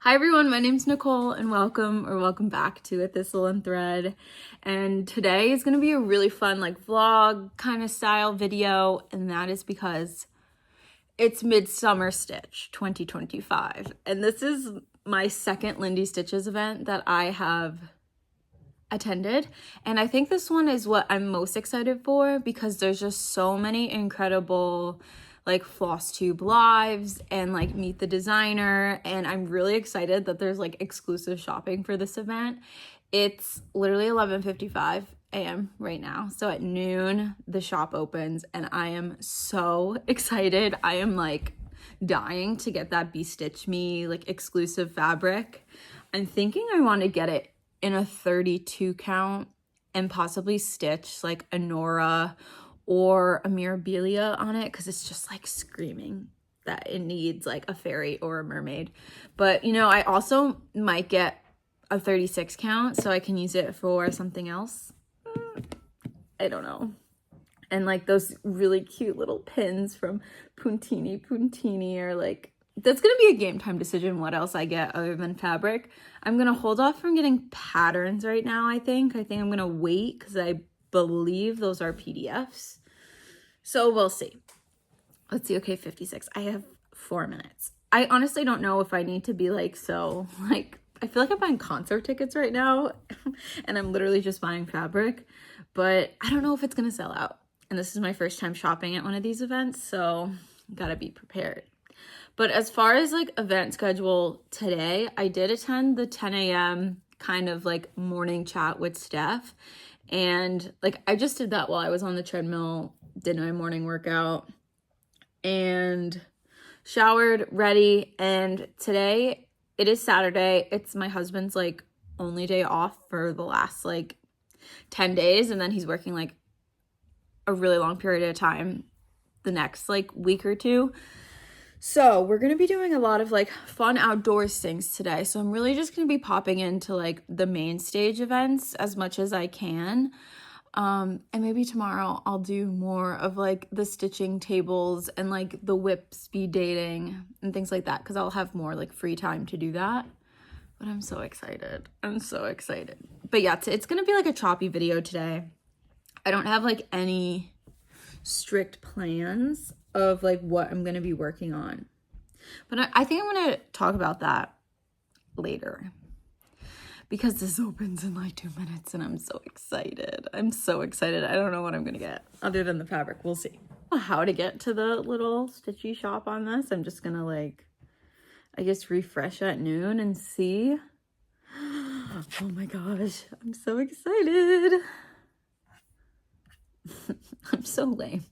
Hi everyone, my name's Nicole and welcome back to A Thistle and Thread. And today is going to be a really fun vlog kind of style video, and that is because it's Midsummer Stitch 2025. And this is my second Lindy Stitches event that I have attended. And I think this one is what I'm most excited for because there's just so many incredible Flosstube lives and meet the designer, and I'm really excited that there's exclusive shopping for this event. It's literally 11:55 a.m. right now, so at noon the shop opens and I am so excited. I am dying to get that Be Stitch Me exclusive fabric. I'm thinking I want to get it in a 32 count and possibly stitch a Nora or a Mirabilia on it, because it's just screaming that it needs a fairy or a mermaid. But I also might get a 36 count so I can use it for something else. I don't know. And those really cute little pins from Puntini are that's gonna be a game time decision what else I get other than fabric. I'm gonna hold off from getting patterns right now. I think I'm gonna wait because I believe those are PDFs. So we'll see. Let's see. Okay, 56. I have 4 minutes. I honestly don't know if I need to be I feel like I'm buying concert tickets right now and I'm literally just buying fabric, but I don't know if it's gonna sell out. And this is my first time shopping at one of these events, so gotta be prepared. But as far as event schedule today, I did attend the 10 a.m. kind of morning chat with Steph. And I just did that while I was on the treadmill, did my morning workout and showered, ready. And today it is Saturday. It's my husband's only day off for the last 10 days. And then he's working a really long period of time the next week or two. So we're going to be doing a lot of fun outdoors things today. So I'm really just going to be popping into the main stage events as much as I can. And maybe tomorrow I'll do more of the stitching tables and the whip speed dating and things like that, because I'll have more free time to do that. But I'm so excited. I'm so excited. But yeah, it's going to be a choppy video today. I don't have any strict plans of what I'm going to be working on. But I think I'm going to talk about that later, because this opens in 2 minutes and I'm so excited. I'm so excited. I don't know what I'm going to get other than the fabric. We'll see. How to get to the little stitchy shop on this. I'm just going to I guess refresh at noon and see. Oh my gosh. I'm so excited. I'm so lame.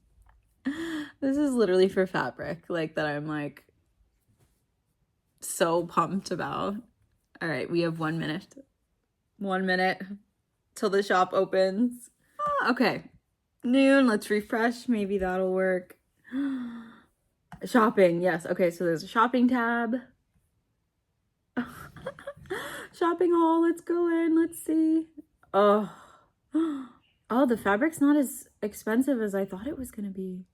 This is literally for fabric that I'm so pumped about. All right, we have 1 minute. 1 minute till the shop opens. Okay, noon. Let's refresh. Maybe that'll work. Shopping. Yes. Okay, so there's a shopping tab. Shopping haul. Let's go in. Let's see. Oh, the fabric's not as expensive as I thought it was gonna be.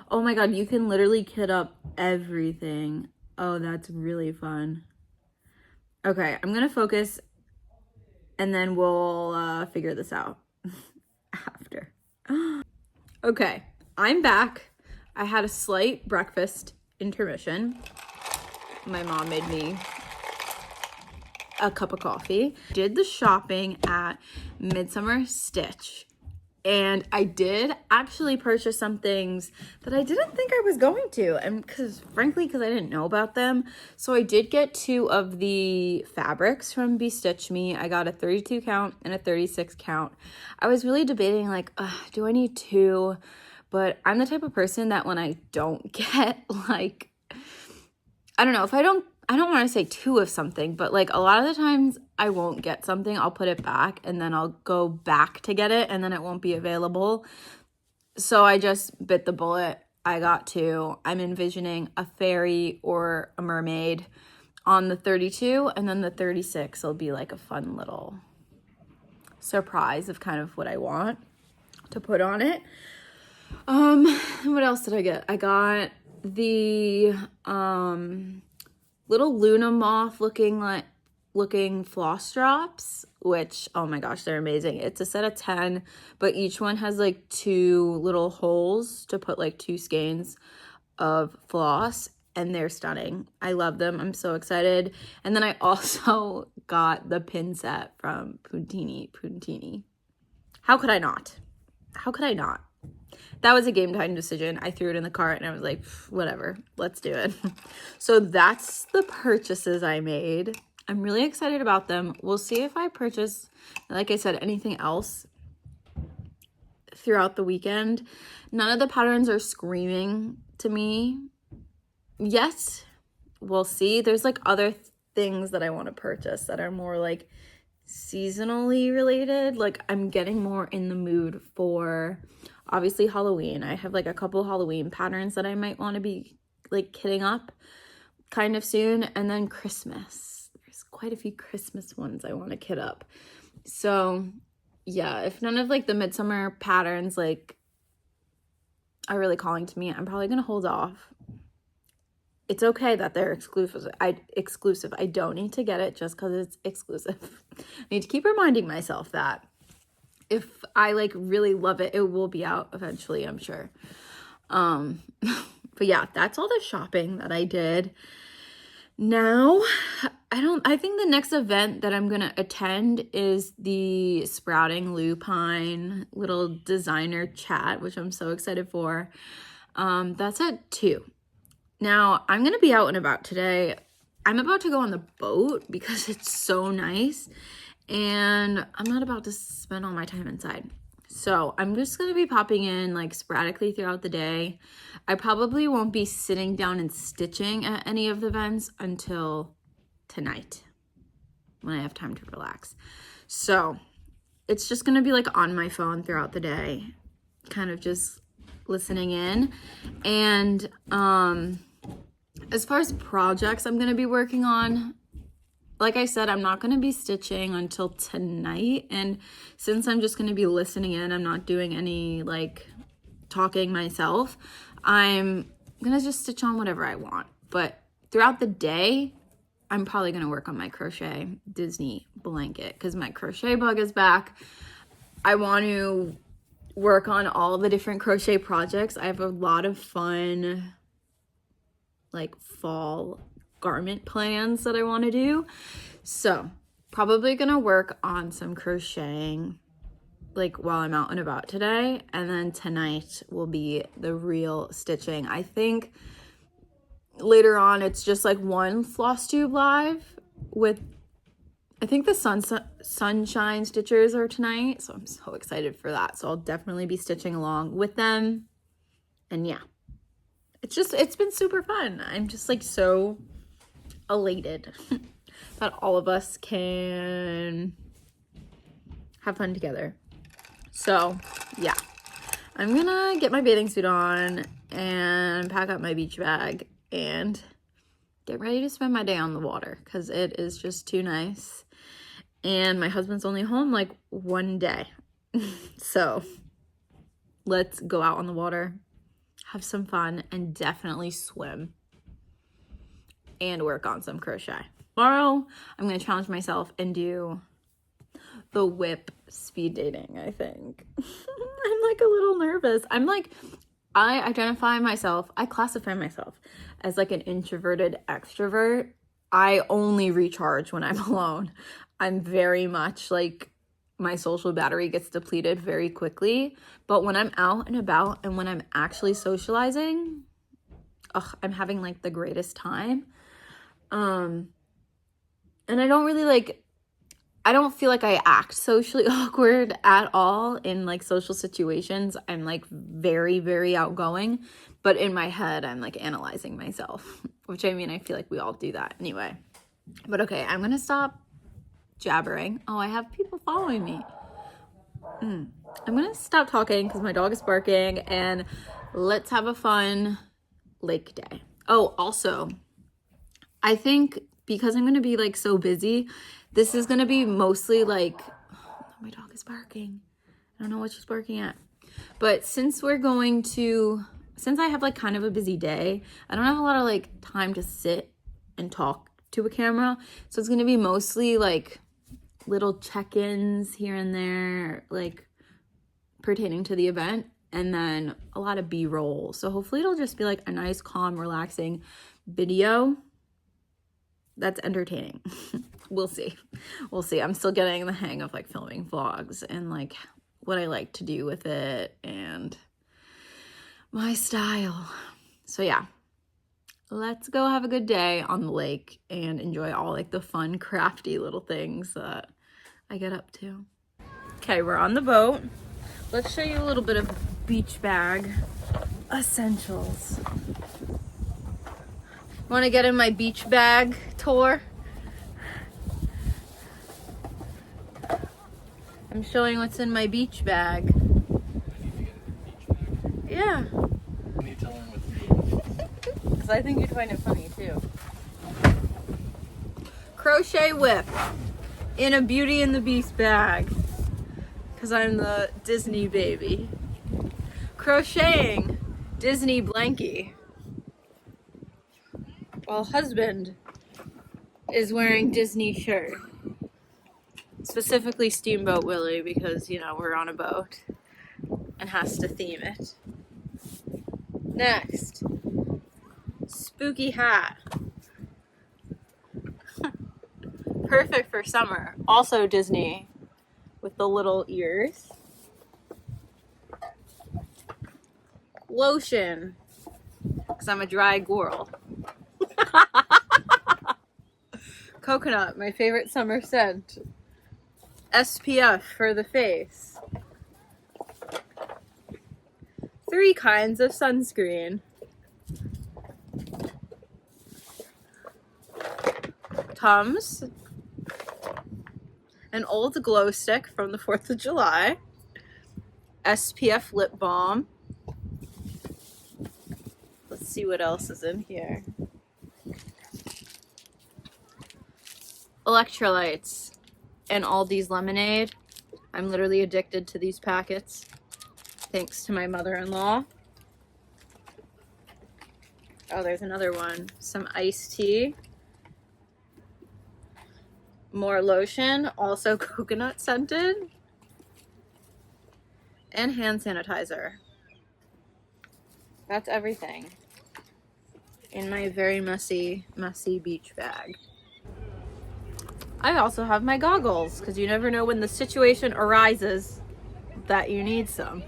Oh my god, you can literally kit up everything. Oh, that's really fun. Okay, I'm gonna focus and then we'll figure this out after. Okay, I'm back. I had a slight breakfast intermission. My mom made me a cup of coffee. Did the shopping at Midsummer Stitch. And I did actually purchase some things that I didn't think I was going to. And frankly, because I didn't know about them. So I did get 2 of the fabrics from Be Stitch Me. I got a 32 count and a 36 count. I was really debating do I need 2? But I'm the type of person that when I don't get I don't know, if I don't want to say 2 of something, but a lot of the times I won't get something, I'll put it back and then I'll go back to get it and then it won't be available. So I just bit the bullet. I got 2. I'm envisioning a fairy or a mermaid on the 32, and then the 36 will be a fun little surprise of kind of what I want to put on it. What else did I get? I got the little Luna moth looking floss drops, which, oh my gosh, they're amazing. It's a set of 10, but each one has like 2 little holes to put like 2 skeins of floss, and they're stunning. I love them. I'm so excited. And then I also got the pin set from Puntini. How could I not? How could I not? That was a game time decision. I threw it in the cart and I was like, whatever, let's do it. So that's the purchases I made. I'm really excited about them. We'll see if I purchase, like I said, anything else throughout the weekend. None of the patterns are screaming to me yet. We'll see. There's like other things that I want to purchase that are more like seasonally related. Like I'm getting more in the mood for obviously Halloween. I have like a couple Halloween patterns that I might want to be like kitting up kind of soon. And then Christmas. There's quite a few Christmas ones I want to kit up. So yeah, if none of like the midsummer patterns like are really calling to me, I'm probably going to hold off. It's okay that they're exclusive. I don't need to get it just because it's exclusive. I need to keep reminding myself that if I like really love it, it will be out eventually, I'm sure. But yeah, that's all the shopping that I did. Now, I think the next event that I'm going to attend is the Sprouting Lupine little designer chat, which I'm so excited for. That's at 2. Now, I'm going to be out and about today. I'm about to go on the boat because it's so nice. And I'm not about to spend all my time inside. So I'm just going to be popping in like sporadically throughout the day. I probably won't be sitting down and stitching at any of the events until tonight when I have time to relax. So it's just going to be like on my phone throughout the day, kind of just listening in. And as far as projects I'm going to be working on, like I said, I'm not going to be stitching until tonight. And since I'm just going to be listening in, I'm not doing any like talking myself, I'm going to just stitch on whatever I want. But throughout the day, I'm probably going to work on my crochet Disney blanket because my crochet bug is back. I want to work on all the different crochet projects. I have a lot of fun like fall garment plans that I want to do. So probably gonna work on some crocheting like while I'm out and about today, and then tonight will be the real stitching. I think later on it's just like one Flosstube live with, I think the sunshine stitchers are tonight, so I'm so excited for that. So I'll definitely be stitching along with them. And yeah, it's been super fun. I'm just like so elated that all of us can have fun together. So yeah, I'm gonna get my bathing suit on and pack up my beach bag and get ready to spend my day on the water because it is just too nice. And my husband's only home like one day. So let's go out on the water, have some fun, and definitely swim and work on some crochet. Tomorrow, I'm going to challenge myself and do the whip speed dating, I think. I'm like a little nervous. I classify myself as like an introverted extrovert. I only recharge when I'm alone. I'm very much like my social battery gets depleted very quickly. But when I'm out and about and when I'm actually socializing, I'm having like the greatest time. And I don't really I don't feel like I act socially awkward at all in like social situations. I'm like very, very outgoing, but in my head, I'm like analyzing myself, which I mean, I feel like we all do that anyway. But okay, I'm going to stop jabbering. Oh, I have people following me. I'm going to stop talking because my dog is barking, and let's have a fun lake day. Oh, also, I think because I'm going to be like so busy, this is going to be mostly like, oh, my dog is barking. I don't know what she's barking at. But since I have like kind of a busy day, I don't have a lot of like time to sit and talk to a camera. So it's going to be mostly like little check-ins here and there, like pertaining to the event, and then a lot of B-roll. So hopefully it'll just be like a nice, calm, relaxing video that's entertaining. We'll see. We'll see. I'm still getting the hang of like filming vlogs and like what I like to do with it and my style. So yeah, let's go have a good day on the lake and enjoy all like the fun, crafty little things that I get up to. Okay, we're on the boat. Let's show you a little bit of beach bag essentials. Want to get in my beach bag tour? I'm showing what's in my beach bag. Yeah. Can you tell them what's Because I think you'd find it funny too. Crochet whip in a Beauty and the Beast bag. Because I'm the Disney baby. Crocheting Disney blankie. While husband is wearing Disney shirt. Specifically Steamboat Willie, because, you know, we're on a boat and has to theme it. Next, spooky hat. Perfect for summer. Also Disney with the little ears. Lotion, because I'm a dry girl. Coconut, my favorite summer scent. SPF for the face. 3 kinds of sunscreen. Tums. An old glow stick from the 4th of July. SPF lip balm. Let's see what else is in here. Electrolytes and Aldi's lemonade. I'm literally addicted to these packets, thanks to my mother-in-law. Oh, there's another one. Some iced tea. More lotion, also coconut scented. And hand sanitizer. That's everything in my very messy beach bag. I also have my goggles, because you never know when the situation arises that you need some.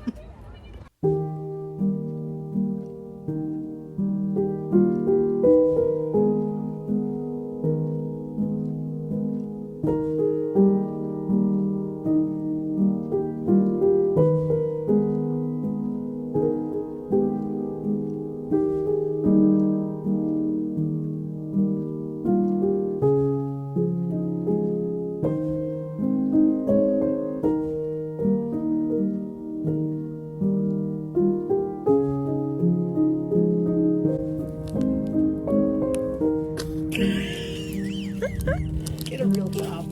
Get a real job.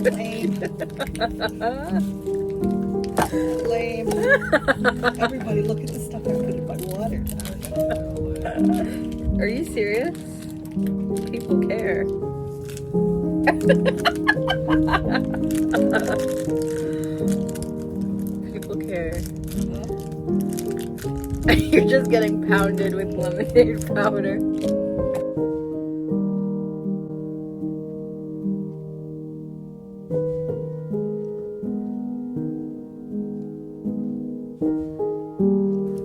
Lame. Lame. Everybody look at the stuff I put in my water. Are you serious? People care. People care. You're just getting pounded with lemonade powder.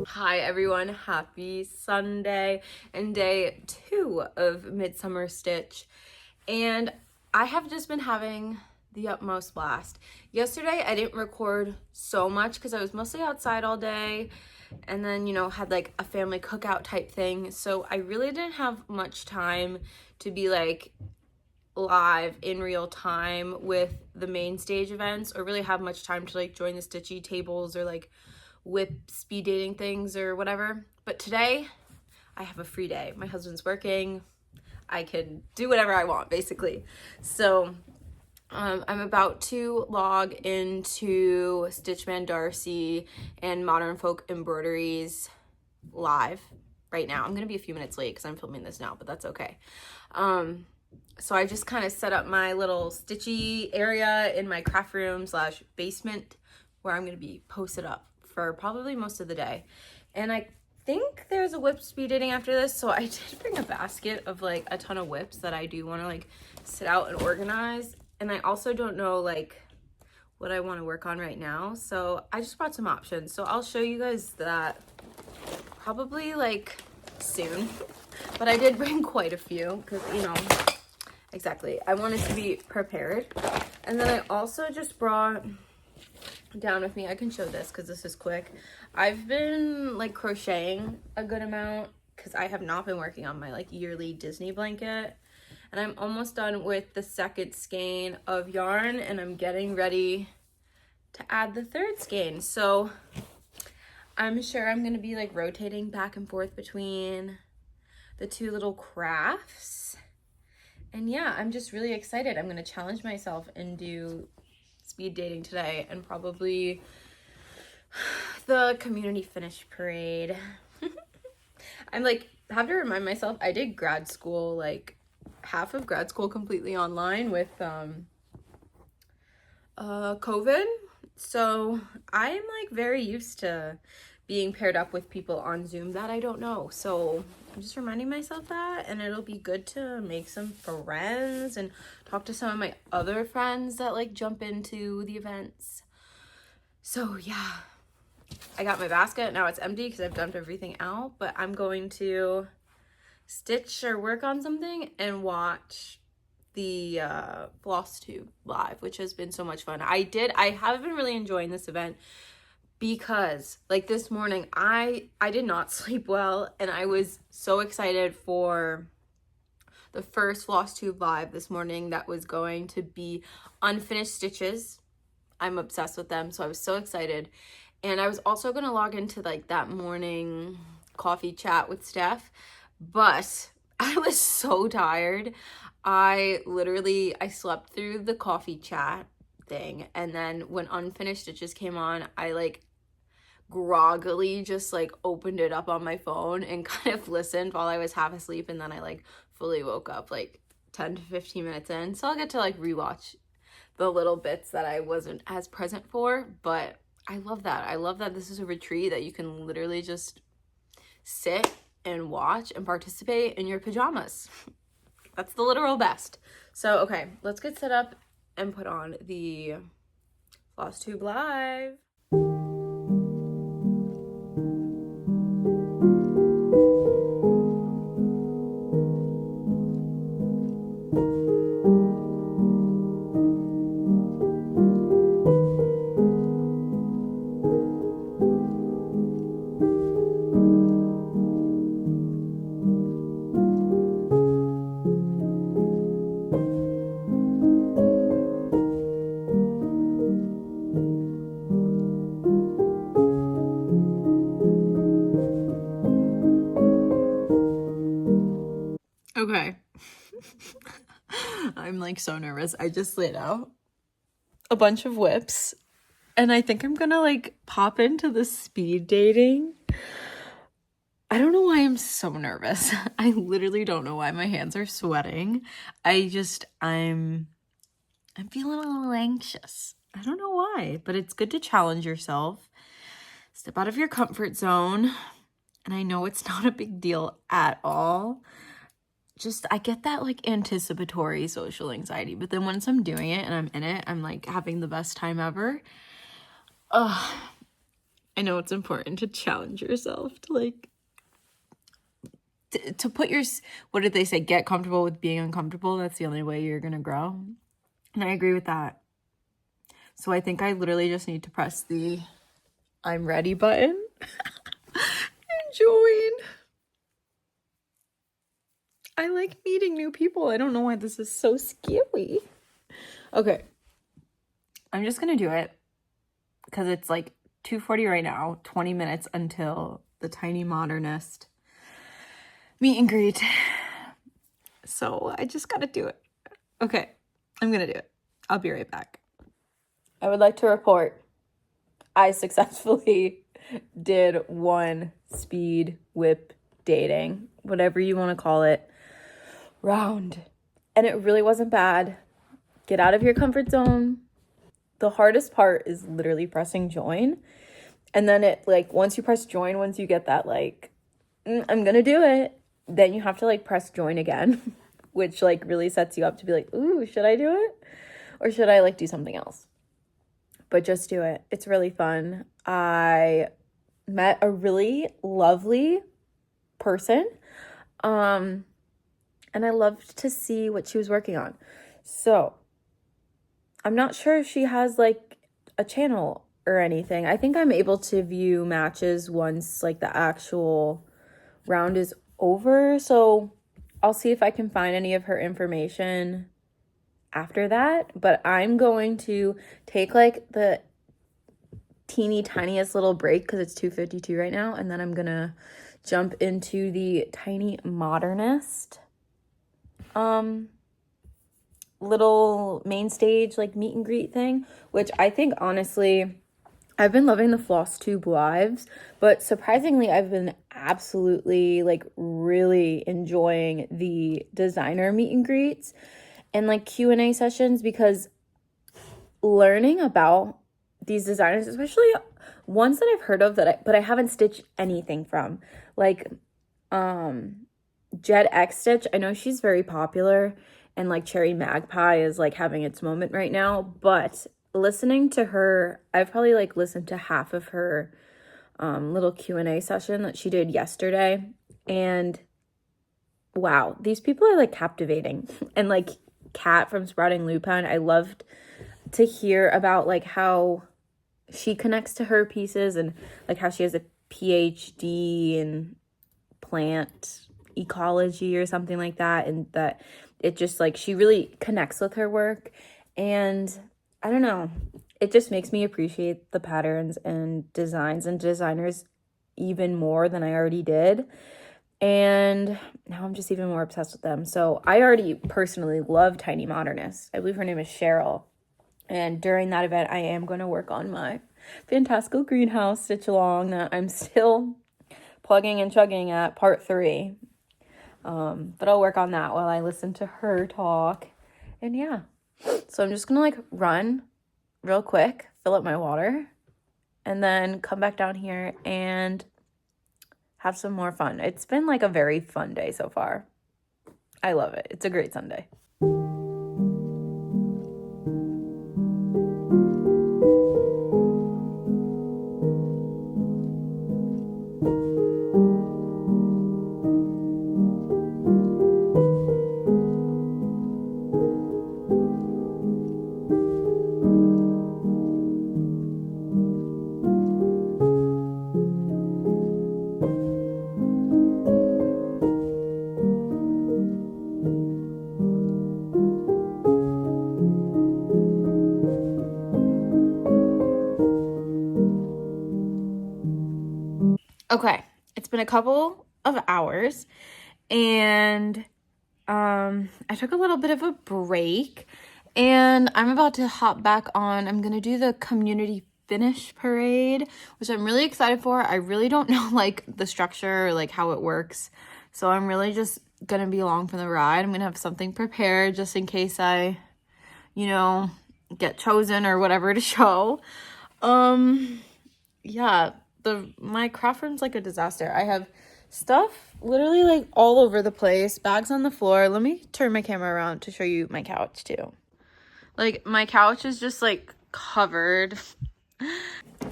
Hi everyone, happy Sunday and day 2 of Midsummer Stitch. And I have just been having the utmost blast. Yesterday I didn't record so much because I was mostly outside all day and then, you know, had like a family cookout type thing. So I really didn't have much time to be like live in real time with the main stage events, or really have much time to like join the stitchy tables or like whip speed dating things or whatever. But today I have a free day. My husband's working. I can do whatever I want basically. So I'm about to log into Stitchman Darcy and Modern Folk Embroideries live right now. I'm gonna be a few minutes late because I'm filming this now, but that's okay. So I just kind of set up my little stitchy area in my craft room slash basement where I'm gonna be posted up for probably most of the day. And I think there's a whip speed dating after this, so I did bring a basket of like a ton of whips that I do want to like sit out and organize. And I also don't know like what I want to work on right now, so I just brought some options. So I'll show you guys that probably like soon, but I did bring quite a few because, you know, exactly, I wanted to be prepared. And then I also just brought down with me, I can show this because this is quick. I've been like crocheting a good amount because I have not been working on my like yearly Disney blanket, and I'm almost done with the second skein of yarn, and I'm getting ready to add the third skein. So I'm sure I'm gonna be like rotating back and forth between the two little crafts. And yeah, I'm just really excited. I'm gonna challenge myself and do speed dating today and probably the community finish parade. I'm like, have to remind myself, I did grad school, like half of grad school completely online with COVID. So I'm like very used to being paired up with people on Zoom that I don't know. So I'm just reminding myself that, and it'll be good to make some friends and talk to some of my other friends that like jump into the events. So yeah, I got my basket. Now it's empty because I've dumped everything out, but I'm going to stitch or work on something and watch the Flosstube live, which has been so much fun. I have been really enjoying this event because like this morning I did not sleep well, and I was so excited for the first Flosstube live this morning that was going to be unfinished stitches. I'm obsessed with them, so I was so excited. And I was also gonna log into like that morning coffee chat with Steph, but I was so tired. I slept through the coffee chat thing, and then when unfinished stitches came on, I like groggily just like opened it up on my phone and kind of listened while I was half asleep, and then I like fully woke up like 10 to 15 minutes in. So I'll get to like rewatch the little bits that I wasn't as present for, but I love that. I love that this is a retreat that you can literally just sit and watch and participate in your pajamas. That's the literal best. So, okay, let's get set up and put on the Flosstube live. Okay. I'm like so nervous. I just laid out a bunch of whips, and I think I'm gonna like pop into the speed dating. I don't know why I'm so nervous. I literally don't know why my hands are sweating. I'm feeling a little anxious. I don't know why, but it's good to challenge yourself. Step out of your comfort zone. And I know it's not a big deal at all. Just, I get that like anticipatory social anxiety, but then once I'm doing it and I'm in it, I'm like having the best time ever. I know it's important to challenge yourself to like, to put your, what did they say? Get comfortable with being uncomfortable. That's the only way you're going to grow. And I agree with that. So I think I literally just need to press the I'm ready button and join. I like meeting new people. I don't know why this is so scary. Okay. I'm just going to do it because it's like 2:40 right now, 20 minutes until the Tiny Modernist meet and greet. So I just got to do it. Okay. I'm going to do it. I'll be right back. I would like to report I successfully did one speed whip dating, whatever you want to call it, round. And it really wasn't bad. Get out of your comfort zone. The hardest part is literally pressing join. And then it, like, once you press join, once you get that, like, I'm gonna do it, then you have to, like, press join again, which, like, really sets you up to be like, ooh, should I do it? Or should I, like, do something else? But just do it. It's really fun. I met a really lovely person, and I loved to see what she was working on. So I'm not sure if she has, like, a channel or anything. I think I'm able to view matches once, like, the actual round is over. So I'll see if I can find any of her information after that. But I'm going to take, like, the teeny tiniest little break because it's 2:52 right now, and then I'm gonna jump into the tiny modernist little main stage, like, meet and greet thing, which I think, honestly, I've been loving the Flosstube lives, but surprisingly I've been absolutely, like, really enjoying the designer meet and greets and, like, Q&A sessions, because learning about these designers, especially ones that I've heard of but I haven't stitched anything from, like Jet X Stitch. I know she's very popular, and, like, Cherry Magpie is, like, having its moment right now, but listening to her, I've probably, like, listened to half of her little Q&A session that she did yesterday, and wow, these people are, like, captivating. And, like, Kat from Sprouting Lupin, I loved to hear about, like, how she connects to her pieces, and, like, how she has a PhD in plant ecology or something like that, and that it just, like, she really connects with her work. And I don't know, it just makes me appreciate the patterns and designs and designers even more than I already did. And now I'm just even more obsessed with them. So I already personally love Tiny Modernist. I believe her name is Cheryl. And during that event, I am going to work on my fantastical greenhouse stitch along that I'm still plugging and chugging at part 3. But I'll work on that while I listen to her talk. And yeah, so I'm just going to, like, run real quick, fill up my water, and then come back down here and have some more fun. It's been, like, a very fun day so far. I love it. It's a great Sunday. Okay, it's been a couple of hours, and I took a little bit of a break, and I'm about to hop back on. I'm gonna do the community finish parade, which I'm really excited for. I really don't know, like, the structure or, like, how it works, so I'm really just gonna be along for the ride. I'm gonna have something prepared just in case I, you know, get chosen or whatever to show. Yeah, my craft room's like a disaster. I have stuff literally, like, all over the place, bags on the floor. Let me turn my camera around to show you my couch too. Like, my couch is just, like, covered.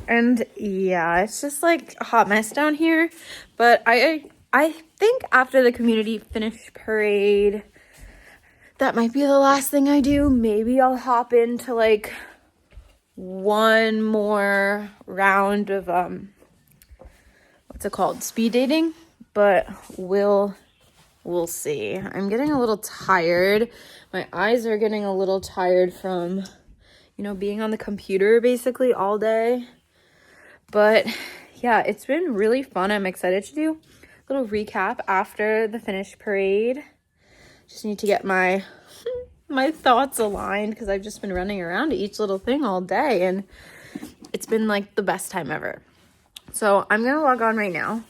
And yeah, it's just, like, a hot mess down here. But I think after the community finish parade, that might be the last thing I do. Maybe I'll hop into, like, one more round of what's it called, speed dating, but we'll see. I'm getting a little tired. My eyes are getting a little tired from, you know, being on the computer basically all day. But yeah, it's been really fun. I'm excited to do a little recap after the finish parade. Just need to get my my thoughts aligned because I've just been running around to each little thing all day, and it's been like the best time ever. So I'm gonna log on right now.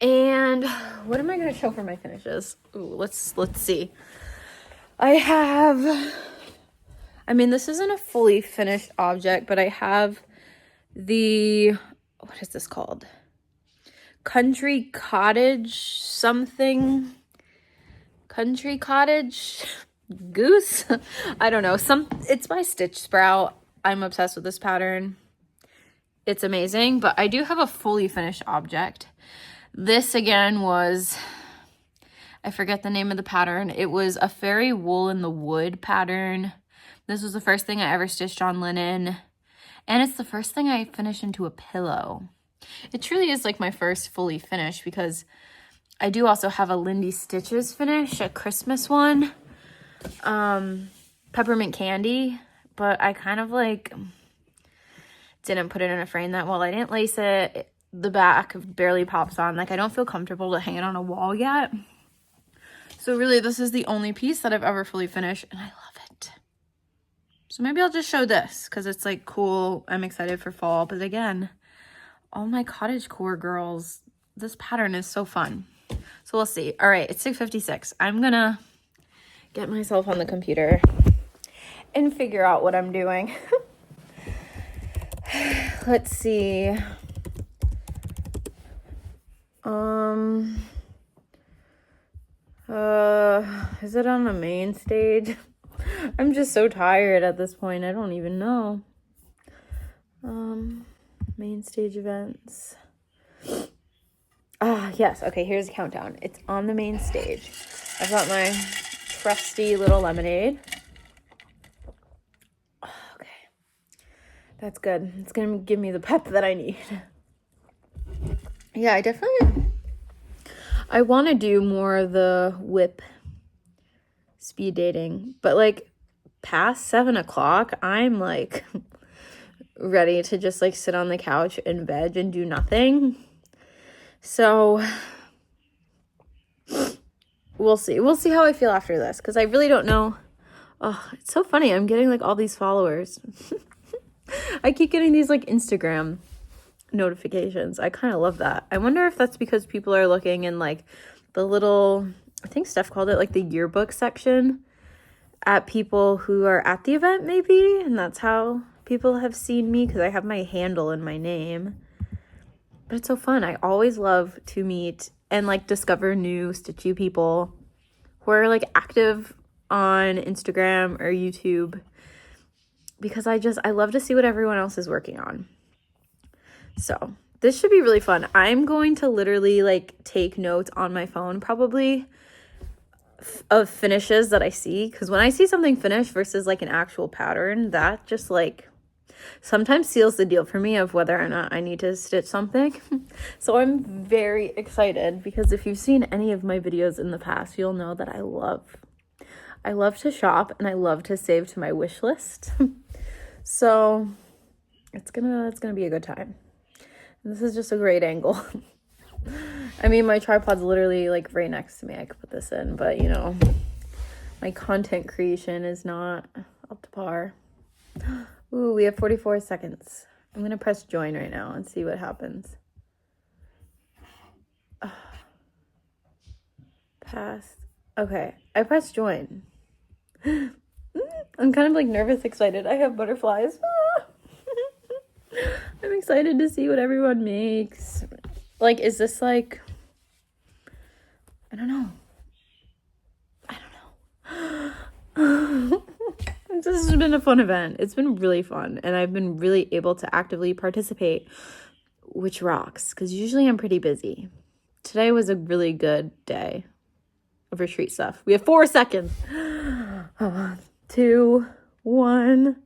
And what am I gonna show for my finishes? Ooh, let's see. I mean, this isn't a fully finished object, but I have the, what is this called? Country Cottage something. Country Cottage Goose? I don't know. It's by Stitch Sprout. I'm obsessed with this pattern. It's amazing, but I do have a fully finished object. This again was, I forget the name of the pattern. It was a fairy wool in the wood pattern. This was the first thing I ever stitched on linen. And it's the first thing I finished into a pillow. It truly is like my first fully finished because I do also have a Lindy Stitches finish, a Christmas one. Peppermint candy. But I kind of like didn't put it in a frame that well. I didn't lace it. The back barely pops on. Like, I don't feel comfortable to hang it on a wall yet. So really, this is the only piece that I've ever fully finished, and I love it. So maybe I'll just show this because it's like cool. I'm excited for fall. But again, all my cottagecore girls, this pattern is so fun. So we'll see. All right, it's 6:56. I'm gonna get myself on the computer and figure out what I'm doing. Let's see. Is it on the main stage? I'm just so tired at this point. I don't even know. Main stage events. Yes. Okay, here's a countdown. It's on the main stage. I've got my trusty little lemonade. Okay. That's good. It's going to give me the pep that I need. Yeah, I want to do more of the whip speed dating, but like past 7 o'clock, I'm like ready to just like sit on the couch in bed and do nothing. So we'll see. We'll see how I feel after this because I really don't know. Oh, it's so funny. I'm getting like all these followers. I keep getting these like Instagram notifications. I kind of love that. I wonder if that's because people are looking in like the little, I think Steph called it like the yearbook section at people who are at the event maybe, and that's how people have seen me because I have my handle in my name. But it's so fun. I always love to meet and like discover new stitchy people who are like active on Instagram or YouTube because I love to see what everyone else is working on. So this should be really fun. I'm going to literally like take notes on my phone probably of finishes that I see. Because when I see something finished versus like an actual pattern, that just like sometimes seals the deal for me of whether or not I need to stitch something. So I'm very excited because if you've seen any of my videos in the past, you'll know that I love to shop and I love to save to my wish list. So it's gonna be a good time. This is just a great angle. I mean, my tripod's literally like right next to me. I could put this in, but you know, my content creation is not up to par. Ooh, we have 44 seconds. I'm going to press join right now and see what happens. Past. Okay, I pressed join. I'm kind of like nervous, excited. I have butterflies. I'm excited to see what everyone makes. Like, is this like, I don't know. This has been a fun event. It's been really fun. And I've been really able to actively participate, which rocks. Because usually I'm pretty busy. Today was a really good day of retreat stuff. We have 4 seconds. 2, 1.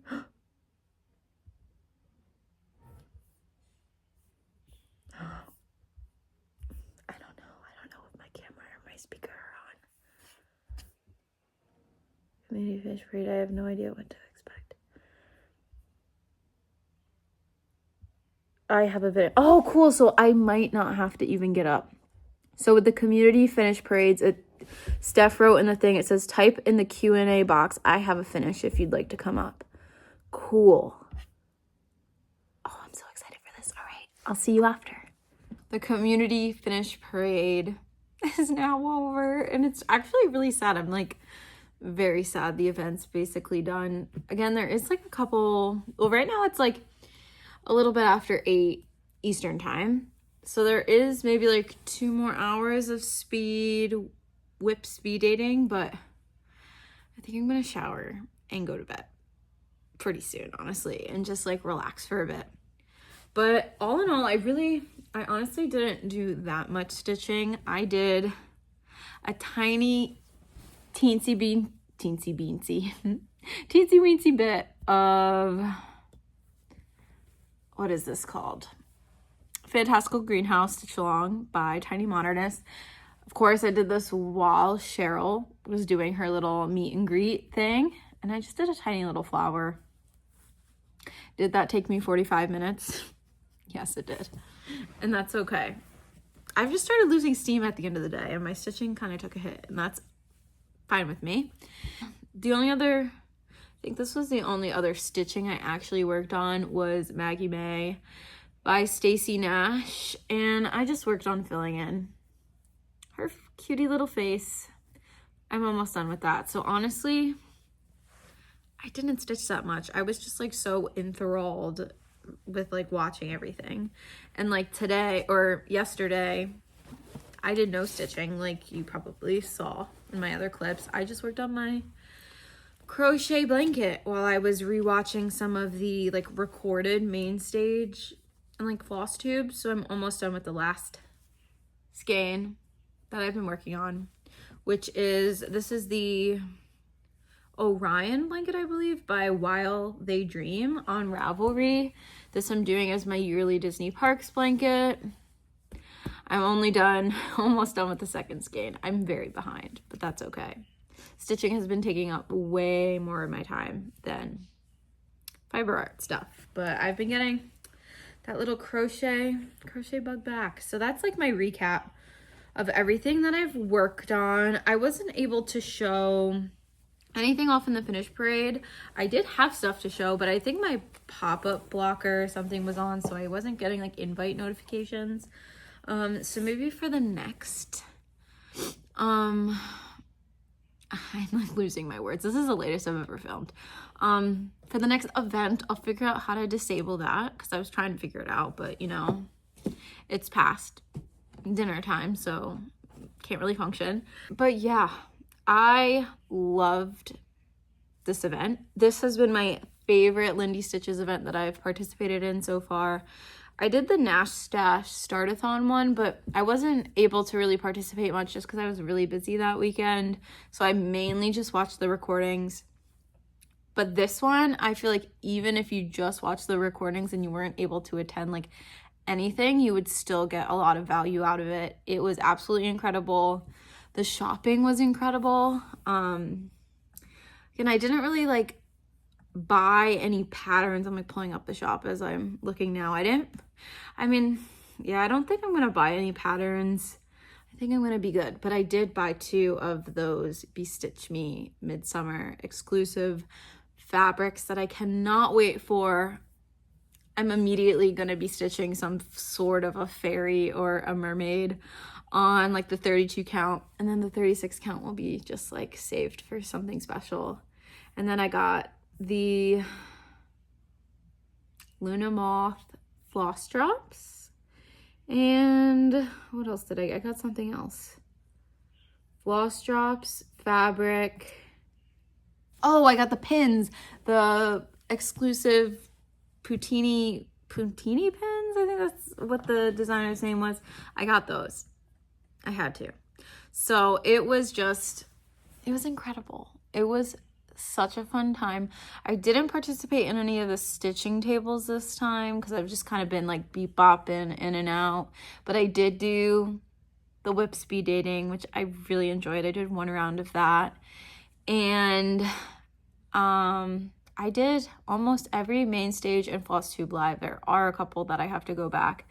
Maybe fish parade. I have no idea what to expect. I have a bit. Oh, cool. So I might not have to even get up. So with the community finish parades, Steph wrote in the thing, it says, type in the Q&A box, I have a finish if you'd like to come up. Cool. Oh, I'm so excited for this. All right, I'll see you after. The community finish parade is now over, and it's actually really sad. I'm like very sad the event's basically done. Again, there is like a couple, well, right now it's like a little bit after 8 Eastern time. So there is maybe like 2 more hours of whip speed dating, but I think I'm gonna shower and go to bed pretty soon, honestly, and just like relax for a bit. But all in all, I honestly didn't do that much stitching. I did a tiny teensy weensy bit of, what is this called? Fantastical Greenhouse Stitch Along by Tiny Modernist. Of course, I did this while Cheryl was doing her little meet and greet thing, and I just did a tiny little flower. Did that take me 45 minutes? Yes, it did. And that's okay. I've just started losing steam at the end of the day, and my stitching kind of took a hit, and that's fine with me. I think this was the only other stitching I actually worked on was Maggie May by Stacy Nash, and I just worked on filling in her cutie little face. I'm almost done with that. So honestly, I didn't stitch that much. I was just like so enthralled with like watching everything. And like today or yesterday, I did no stitching like you probably saw in my other clips. I just worked on my crochet blanket while I was rewatching some of the like recorded main stage and like Flosstube. So I'm almost done with the last skein that I've been working on, which is, this is the Orion blanket, I believe, by While They Dream on Ravelry. This I'm doing as my yearly Disney Parks blanket. I'm almost done with the second skein. I'm very behind, but that's okay. Stitching has been taking up way more of my time than fiber art stuff, but I've been getting that little crochet bug back. So that's like my recap of everything that I've worked on. I wasn't able to show anything off in the finish parade. I did have stuff to show, but I think my pop-up blocker or something was on, so I wasn't getting like invite notifications. So maybe for the next, I'm like losing my words. This is the latest I've ever filmed. For the next event, I'll figure out how to disable that, because I was trying to figure it out, but you know, it's past dinner time, so can't really function. But yeah, I loved this event. This has been my favorite Lindy Stitches event that I've participated in so far. I did the Nash Stash Startathon one, but I wasn't able to really participate much just because I was really busy that weekend. So I mainly just watched the recordings. But this one, I feel like even if you just watched the recordings and you weren't able to attend like anything, you would still get a lot of value out of it. It was absolutely incredible. The shopping was incredible. And I didn't really like buy any patterns. I'm like pulling up the shop as I'm looking now. I don't think I'm gonna buy any patterns. I think I'm gonna be good, but I did buy 2 of those Bestitch Me Midsummer exclusive fabrics that I cannot wait for. I'm immediately gonna be stitching some sort of a fairy or a mermaid on like the 32 count, and then the 36 count will be just like saved for something special. And then I got the Luna Moth floss drops, and what else did I get? I got something else. Floss drops, fabric. Oh, I got the pins, the exclusive Puntini pins. I think that's what the designer's name was. I got those. I had to. So it was incredible. It was such a fun time. I didn't participate in any of the stitching tables this time because I've just kind of been like beep bopping in and out, but I did do the whip speed dating, which I really enjoyed. I did 1 round of that, and I did almost every main stage in Flosstube Live. There are a couple that I have to go back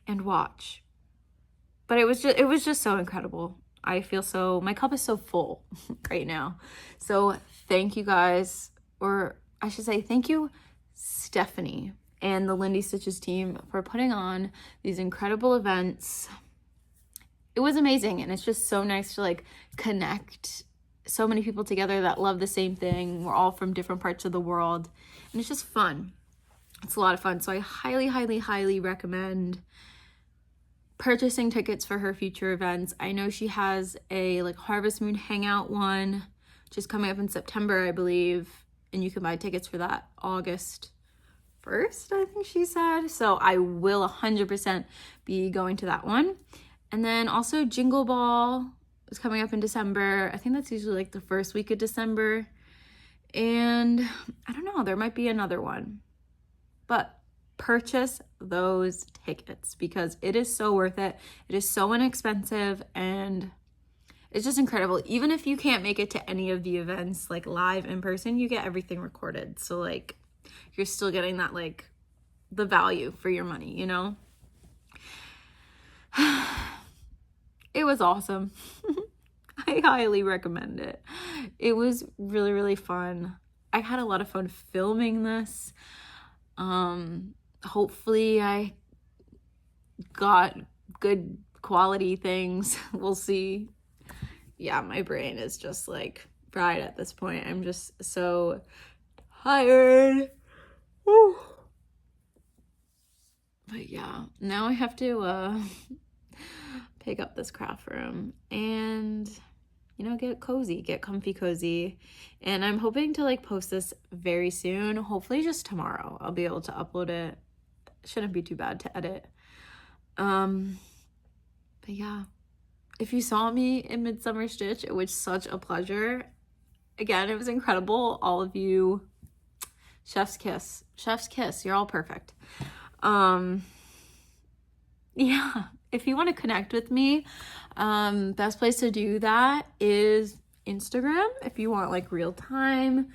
and watch, but it was just so incredible. I feel so, my cup is so full right now. So thank you guys, or I should say thank you, Stephanie and the Lindy Stitches team, for putting on these incredible events. It was amazing, and it's just so nice to like connect so many people together that love the same thing. We're all from different parts of the world, and it's just fun. It's a lot of fun. So I highly, highly, highly recommend purchasing tickets for her future events. I know she has a like Harvest Moon Hangout one just coming up in September, I believe, and you can buy tickets for that August 1st, I think she said. So I will 100% be going to that one. And then also Jingle Ball is coming up in December. I think that's usually like the first week of December. And I don't know, there might be another one. But purchase those tickets because it is so worth it. It is so inexpensive and it's just incredible. Even if you can't make it to any of the events like live in person, you get everything recorded. So like you're still getting that like the value for your money, you know? It was awesome. I highly recommend it. It was really, really fun. I had a lot of fun filming this. Hopefully I got good quality things. We'll see. Yeah, my brain is just like fried at this point. I'm just so tired. Woo. But yeah, now I have to pick up this craft room and, you know, get cozy, get comfy cozy. And I'm hoping to like post this very soon. Hopefully just tomorrow I'll be able to upload it. Shouldn't be too bad to edit. But yeah, if you saw me in Midsummer Stitch, it was such a pleasure. Again, it was incredible. All of you, chef's kiss. Chef's kiss. You're all perfect. Yeah, if you want to connect with me, best place to do that is Instagram. If you want like real time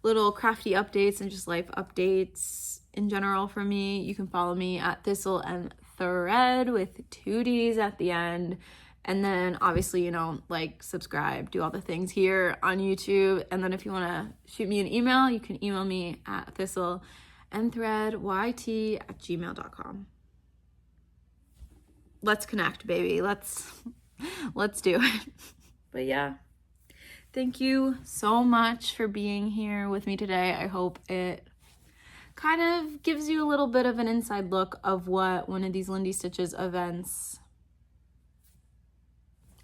little crafty updates and just life updates in general from me, you can follow me at thistleandthreadyt with 2 D's at the end. And then obviously, you know, like, subscribe, do all the things here on YouTube. And then if you want to shoot me an email, you can email me at thistleandthreadyt@gmail.com. Let's connect, baby. Let's do it. But yeah, thank you so much for being here with me today. I hope it kind of gives you a little bit of an inside look of what one of these Lindy Stitches events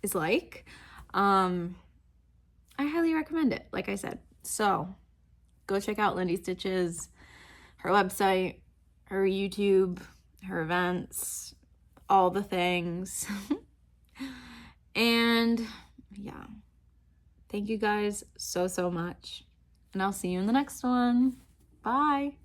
is like. I highly recommend it, like I said. So go check out Lindy Stitches, her website, her YouTube, her events, all the things. And yeah, thank you guys so much, and I'll see you in the next one. Bye.